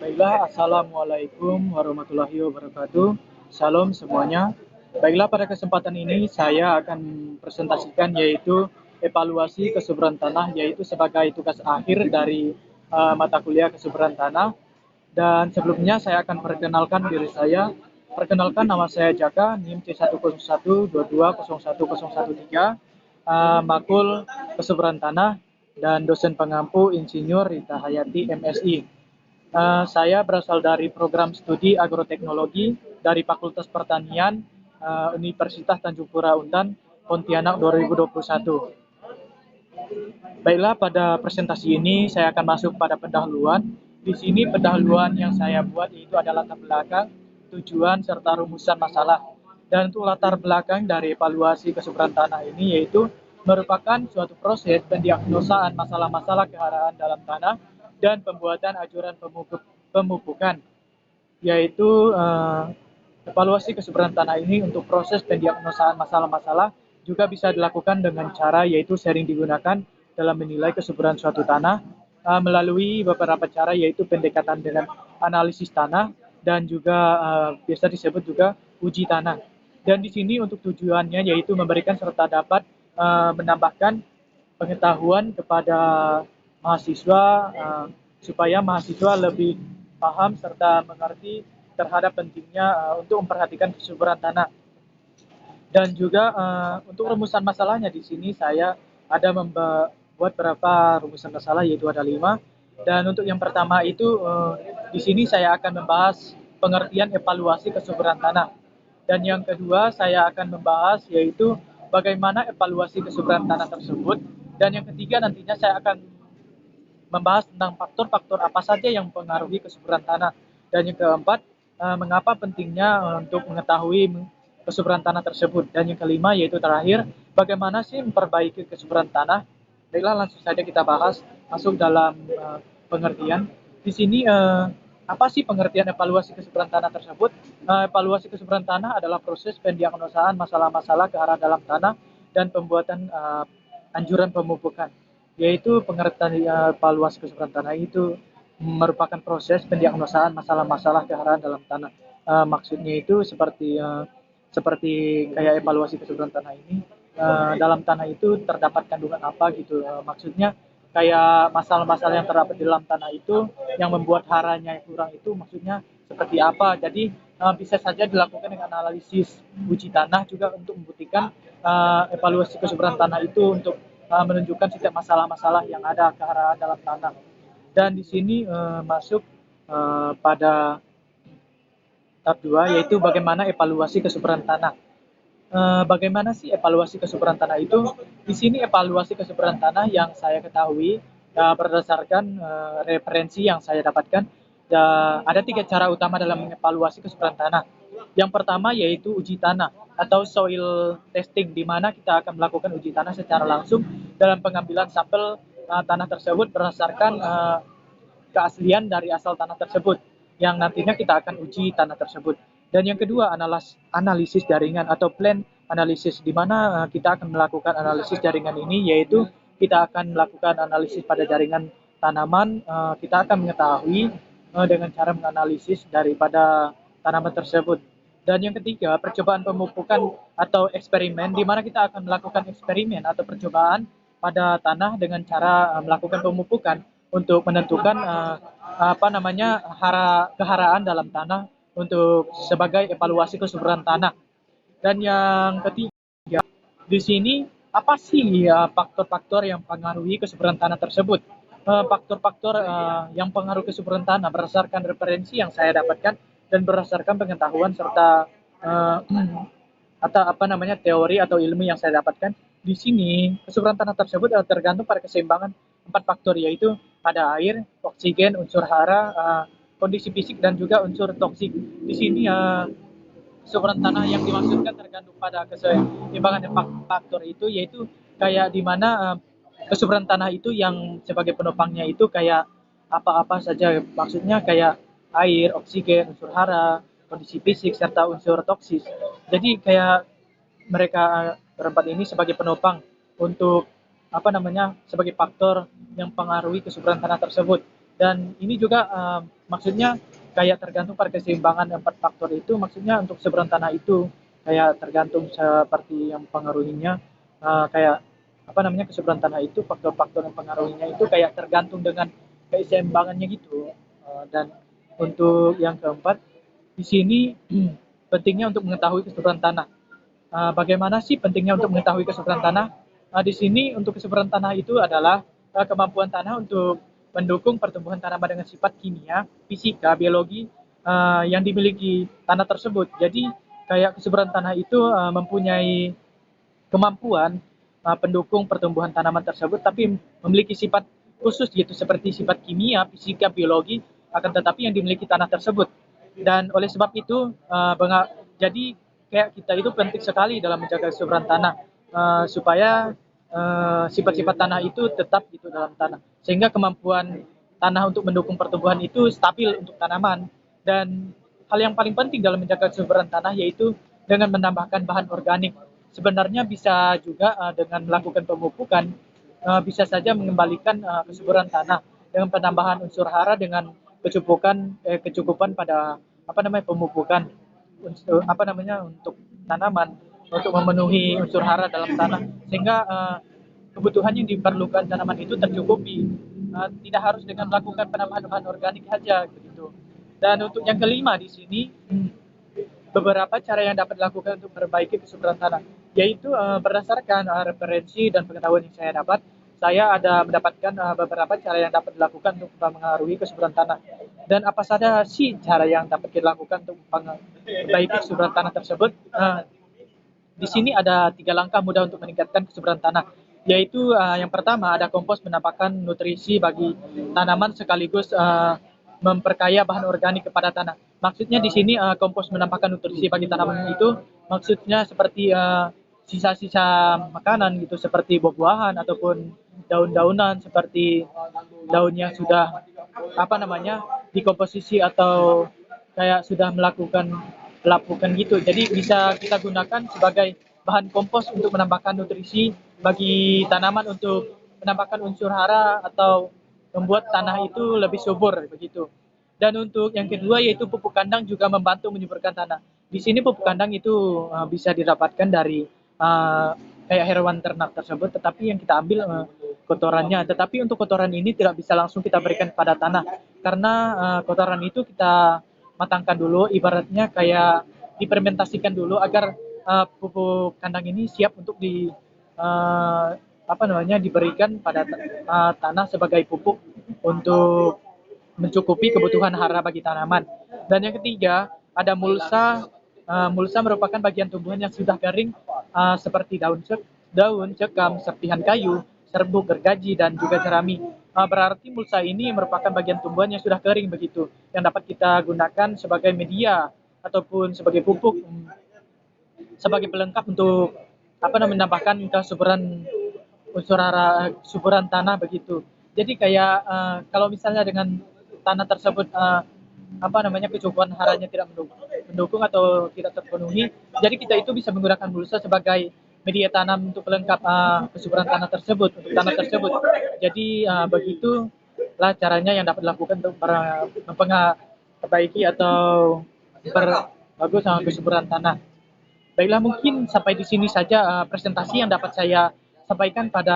Baiklah, Assalamualaikum warahmatullahi wabarakatuh. Salam semuanya. Baiklah, pada kesempatan ini saya akan presentasikan yaitu evaluasi kesuburan tanah, yaitu sebagai tugas akhir dari mata kuliah kesuburan tanah. Dan sebelumnya saya akan perkenalkan diri saya. Perkenalkan, nama saya Jaka, NIM C10122010113, Makul Kesuburan Tanah, dan dosen pengampu Insinyur Rita Hayati MSI. Saya berasal dari program studi agroteknologi dari Fakultas Pertanian Universitas Tanjung Pura Untan, Pontianak 2021. Baiklah, pada presentasi ini saya akan masuk pada pendahuluan. Di sini pendahuluan yang saya buat yaitu adalah latar belakang, tujuan, serta rumusan masalah. Dan untuk latar belakang dari evaluasi kesuburan tanah ini yaitu merupakan suatu proses pendiagnosaan masalah-masalah keharaan dalam tanah dan pembuatan ajuran pemupukan, yaitu evaluasi kesuburan tanah ini untuk proses pendiagnosaan masalah-masalah juga bisa dilakukan dengan cara yaitu sering digunakan dalam menilai kesuburan suatu tanah melalui beberapa cara, yaitu pendekatan dengan analisis tanah dan juga biasa disebut juga uji tanah. Dan di sini untuk tujuannya yaitu memberikan serta dapat menambahkan pengetahuan kepada mahasiswa supaya mahasiswa lebih paham serta mengerti terhadap pentingnya untuk memperhatikan kesuburan tanah. Dan juga untuk rumusan masalahnya di sini saya ada membuat beberapa rumusan masalah, yaitu ada 5. Dan untuk yang pertama itu di sini saya akan membahas pengertian evaluasi kesuburan tanah. Dan yang kedua saya akan membahas yaitu bagaimana evaluasi kesuburan tanah tersebut. Dan yang ketiga nantinya saya akan membahas tentang faktor-faktor apa saja yang mempengaruhi kesuburan tanah. Dan yang keempat, mengapa pentingnya untuk mengetahui kesuburan tanah tersebut. Dan yang kelima yaitu terakhir, bagaimana sih memperbaiki kesuburan tanah. Baiklah, langsung saja kita bahas masuk dalam pengertian. Di sini apa sih pengertian evaluasi kesuburan tanah tersebut? Evaluasi kesuburan tanah adalah proses pendiagnosaan masalah-masalah kearah dalam tanah dan pembuatan anjuran pemupukan, yaitu pengertian evaluasi kesuburan tanah itu merupakan proses pendiagnosaan masalah-masalah kearahan dalam tanah. Maksudnya itu seperti kayak evaluasi kesuburan tanah ini, dalam tanah itu terdapat kandungan apa gitu. Maksudnya kayak masalah-masalah yang terdapat di dalam tanah itu yang membuat haranya yang kurang itu maksudnya seperti apa. Jadi bisa saja dilakukan dengan analisis uji tanah juga untuk membuktikan evaluasi kesuburan tanah itu untuk menunjukkan setiap masalah-masalah yang ada ke arah dalam tanah. Dan di sini masuk pada tahap 2 yaitu bagaimana evaluasi kesuburan tanah. Bagaimana sih evaluasi kesuburan tanah itu? Di sini evaluasi kesuburan tanah yang saya ketahui berdasarkan referensi yang saya dapatkan, ada 3 cara utama dalam mengevaluasi kesuburan tanah. Yang pertama yaitu uji tanah atau soil testing, di mana kita akan melakukan uji tanah secara langsung dalam pengambilan sampel tanah tersebut berdasarkan keaslian dari asal tanah tersebut, yang nantinya kita akan uji tanah tersebut. Dan yang kedua, analisis jaringan atau plan analisis, di mana kita akan melakukan analisis jaringan ini, yaitu kita akan melakukan analisis pada jaringan tanaman. Kita akan mengetahui dengan cara menganalisis daripada tanaman tersebut. Dan yang ketiga, percobaan pemupukan atau eksperimen, di mana kita akan melakukan eksperimen atau percobaan pada tanah dengan cara melakukan pemupukan untuk menentukan keharaan dalam tanah untuk sebagai evaluasi kesuburan tanah. Dan yang ketiga, di sini apa sih faktor-faktor yang mempengaruhi kesuburan tanah tersebut? Faktor-faktor yang pengaruh kesuburan tanah berdasarkan referensi yang saya dapatkan dan berdasarkan pengetahuan serta atau teori atau ilmu yang saya dapatkan. Di sini kesuburan tanah tersebut tergantung pada keseimbangan 4 faktor, yaitu ada air, oksigen, unsur hara, kondisi fisik dan juga unsur toksik. Di sini kesuburan tanah yang dimaksudkan tergantung pada keseimbangan 4 faktor itu, yaitu kayak di mana kesuburan tanah itu yang sebagai penopangnya itu kayak apa-apa saja, maksudnya kayak air, oksigen, unsur hara, kondisi fisik serta unsur toksis. Jadi kayak mereka berempat ini sebagai penopang untuk sebagai faktor yang mempengaruhi kesuburan tanah tersebut. Dan ini juga maksudnya kayak tergantung pada keseimbangan 4 faktor itu, maksudnya untuk seberang tanah itu kayak tergantung seperti yang pengaruhinya, kayak apa namanya, kesuburan tanah itu faktor-faktor yang pengaruhinya itu kayak tergantung dengan keseimbangannya gitu. Dan untuk yang keempat di sini pentingnya untuk mengetahui kesuburan tanah. Bagaimana sih pentingnya untuk mengetahui kesuburan tanah? Di sini untuk kesuburan tanah itu adalah kemampuan tanah untuk mendukung pertumbuhan tanaman dengan sifat kimia, fisika, biologi yang dimiliki tanah tersebut. Jadi kayak kesuburan tanah itu mempunyai kemampuan pendukung pertumbuhan tanaman tersebut, tapi memiliki sifat khusus gitu, seperti sifat kimia, fisika, biologi, akan tetapi yang dimiliki tanah tersebut. Dan oleh sebab itu, jadi kayak kita itu penting sekali dalam menjaga kesuburan tanah, supaya sifat-sifat tanah itu tetap gitu dalam tanah, sehingga kemampuan tanah untuk mendukung pertumbuhan itu stabil untuk tanaman. Dan hal yang paling penting dalam menjaga kesuburan tanah yaitu dengan menambahkan bahan organik. Sebenarnya bisa juga dengan melakukan pemupukan, bisa saja mengembalikan kesuburan tanah dengan penambahan unsur hara dengan kecukupan pada apa namanya pemupukan apa namanya untuk tanaman untuk memenuhi unsur hara dalam tanah, sehingga kebutuhan yang diperlukan tanaman itu tercukupi, tidak harus dengan melakukan penambahan bahan organik saja begitu. Dan untuk yang kelima di sini, beberapa cara yang dapat dilakukan untuk memperbaiki kesuburan tanah, yaitu berdasarkan referensi dan pengetahuan yang saya dapat, saya ada mendapatkan beberapa cara yang dapat dilakukan untuk mengaruhi kesuburan tanah. Dan apa saja sih cara yang dapat dilakukan untuk memperbaiki kesuburan tanah tersebut? Di sini ada 3 langkah mudah untuk meningkatkan kesuburan tanah, yaitu yang pertama ada kompos menambahkan nutrisi bagi tanaman sekaligus memperkaya bahan organik kepada tanah. Maksudnya di sini kompos menambahkan nutrisi bagi tanaman itu maksudnya seperti sisa-sisa makanan gitu, seperti buah-buahan ataupun daun-daunan, seperti daun yang sudah apa namanya dikomposisi atau kayak sudah melakukan pelapukan gitu. Jadi bisa kita gunakan sebagai bahan kompos untuk menambahkan nutrisi bagi tanaman, untuk menambahkan unsur hara atau membuat tanah itu lebih subur begitu. Dan untuk yang kedua yaitu pupuk kandang juga membantu menyuburkan tanah. Di sini pupuk kandang itu bisa didapatkan dari kayak hewan ternak tersebut, tetapi yang kita ambil kotorannya. Tetapi untuk kotoran ini tidak bisa langsung kita berikan kepada tanah, karena kotoran itu kita matangkan dulu, ibaratnya kayak difermentasikan dulu agar pupuk kandang ini siap untuk apa namanya diberikan pada tanah sebagai pupuk untuk mencukupi kebutuhan hara bagi tanaman. Dan yang ketiga ada mulsa. Mulsa merupakan bagian tumbuhan yang sudah kering seperti daun, cekam, serpihan kayu, serbuk, gergaji, dan juga jerami. Berarti mulsa ini merupakan bagian tumbuhan yang sudah kering begitu, yang dapat kita gunakan sebagai media ataupun sebagai pupuk, sebagai pelengkap untuk apa namanya menambahkan kesuburan unsur hara, suburan tanah begitu. Jadi kayak kalau misalnya dengan tanah tersebut apa namanya kecukupan haranya tidak mendukung atau tidak terpenuhi, jadi kita itu bisa menggunakan mulsa sebagai media tanam untuk pelengkap kesuburan tanah tersebut untuk tanah tersebut. Jadi begitulah caranya yang dapat dilakukan untuk memperbaiki atau memperbagus kesuburan tanah. Baiklah, mungkin sampai di sini saja presentasi yang dapat saya sampaikan pada